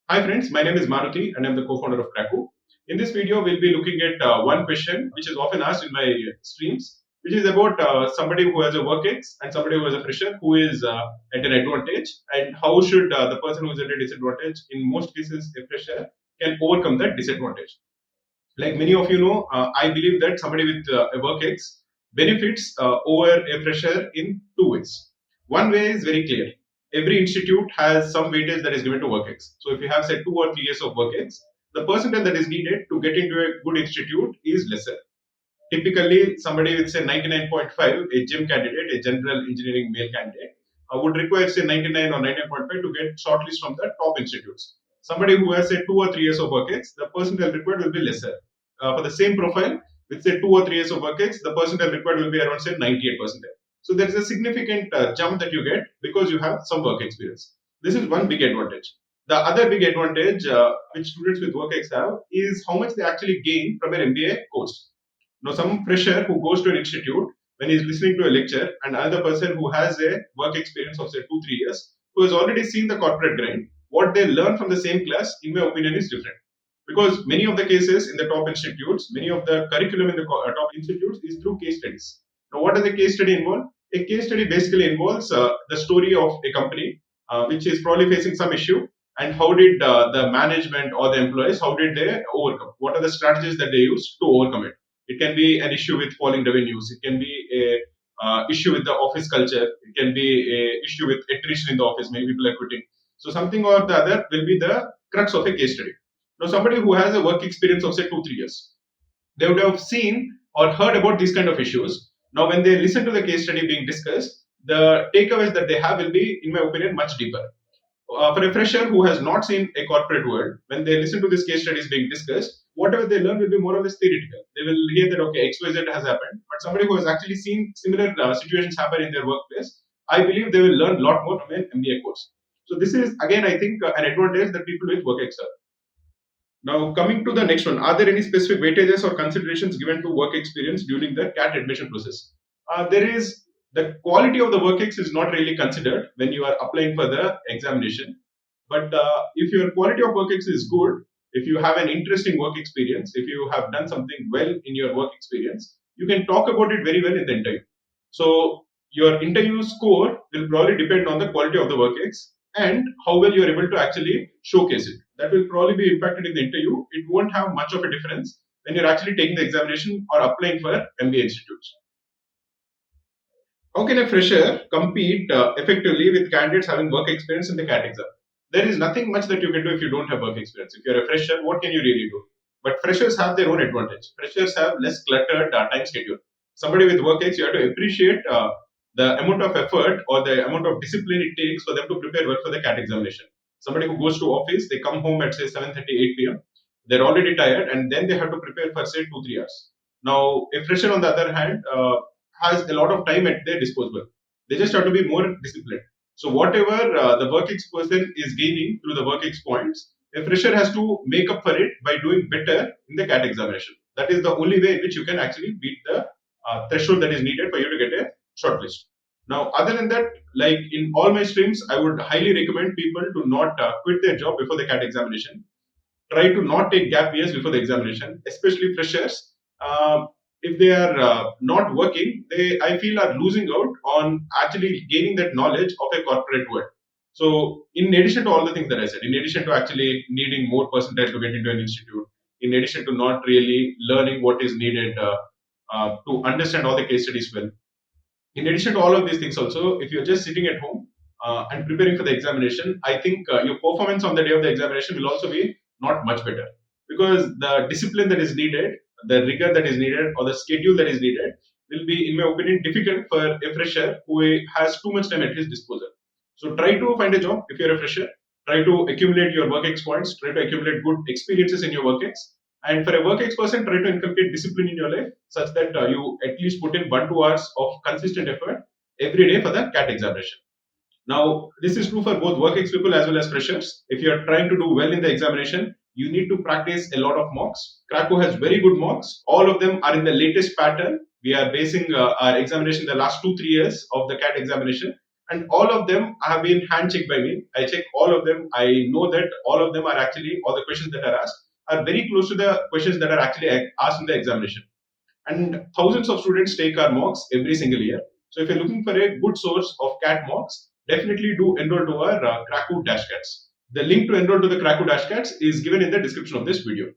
Hi friends, my name is Maruti and I'm the co-founder of Kraku. In this video, we'll be looking at one question which is often asked in my streams, which is about somebody who has a work ex and somebody who has a fresher who is at an advantage, and how should the person who is at a disadvantage, in most cases a fresher, can overcome that disadvantage. Like many of you know, I believe that somebody with a work ex benefits over a fresher in two ways. One way is very clear. Every institute has some weightage that is given to work ex. So if you have say 2 or 3 years of work ex, the percentage that is needed to get into a good institute is lesser. Typically, somebody with say 99.5, a gym candidate, a general engineering male candidate, would require say 99 or 99.5 to get shortlist from the top institutes. Somebody who has say 2 or 3 years of work ex, the percentile required will be lesser. For the same profile, with say 2 or 3 years of work ex, the percentile required will be around say 98%. So there is a significant jump that you get because you have some work experience. This is one big advantage. The other big advantage which students with work ex have is how much they actually gain from an MBA course. Now, some fresher who goes to an institute, when he's listening to a lecture, and another person who has a work experience of say 2 3 years, who has already seen the corporate grind, what they learn from the same class, in my opinion, is different. Because many of the cases in the top institutes, many of the curriculum in the top institutes is through case studies. Now, what does a case study involve? A case study basically involves the story of a company which is probably facing some issue, and how did the management or the employees, how did they overcome? What are the strategies that they use to overcome it? It can be an issue with falling revenues. It can be a issue with the office culture. It can be a issue with attrition in the office. Many people are quitting. So something or the other will be the crux of a case study. Now, somebody who has a work experience of say 2 3 years, they would have seen or heard about these kind of issues. Now, when they listen to the case study being discussed, the takeaways that they have will be, in my opinion, much deeper. For a fresher who has not seen a corporate world, when they listen to this case studies being discussed, whatever they learn will be more or less theoretical. They will hear that okay, XYZ has happened, but somebody who has actually seen similar situations happen in their workplace, I believe they will learn a lot more from an MBA course. So this is again, I think, an advantage that people with work excel. Now, coming to the next one, are there any specific weightages or considerations given to work experience during the CAT admission process? There is the quality of the work ex is not really considered when you are applying for the examination. But if your quality of work ex is good, if you have an interesting work experience, if you have done something well in your work experience, you can talk about it very well in the interview. So your interview score will probably depend on the quality of the work ex and how well you are able to actually showcase it. That will probably be impacted in the interview. It won't have much of a difference when you're actually taking the examination or applying for MBA institutes. How can a fresher compete effectively with candidates having work experience in the CAT exam? There is nothing much that you can do if you don't have work experience. If you're a fresher, what can you really do? But freshers have their own advantage. Freshers have less cluttered time schedule. Somebody with work ex, you have to appreciate the amount of effort or the amount of discipline it takes for them to prepare well for the CAT examination. Somebody who goes to office, they come home at say 7:30, 8 p.m. They're already tired, and then they have to prepare for say 2 3 hours. Now, a fresher on the other hand has a lot of time at their disposal. They just have to be more disciplined. So whatever the work ex person is gaining through the work ex points, a fresher has to make up for it by doing better in the CAT examination. That is the only way in which you can actually beat the threshold that is needed for you to get a shortlist. Now, other than that, like in all my streams, I would highly recommend people to not quit their job before the CAT examination. Try to not take gap years before the examination, especially freshers. If they are not working, they I feel are losing out on actually gaining that knowledge of a corporate world. So, in addition to all the things that I said, in addition to actually needing more percentile to get into an institute, in addition to not really learning what is needed to understand all the case studies well, in addition to all of these things, also, if you're just sitting at home and preparing for the examination, I think your performance on the day of the examination will also be not much better because the discipline that is needed, the rigor that is needed, or the schedule that is needed will be, in my opinion, difficult for a fresher who has too much time at his disposal. So try to find a job if you're a fresher. Try to accumulate your work ex points. Try to accumulate good experiences in your work ex. And for a work ex person, try to inculcate discipline in your life such that you at least put in 1 2 hours of consistent effort every day for the CAT examination. Now, this is true for both work ex people as well as freshers. If you are trying to do well in the examination, you need to practice a lot of mocks. Krakow has very good mocks. All of them are in the latest pattern. We are basing our examination the last 2 3 years of the CAT examination. and all of them have been hand checked by me. I check all of them. I know that all of them are actually, all the questions that are asked are very close to the questions that are actually asked in the examination. And thousands of students take our mocks every single year. So if you're looking for a good source of CAT mocks, definitely do enroll to our Krakow Dashcats. The link to enroll to the Krakow Dashcats is given in the description of this video.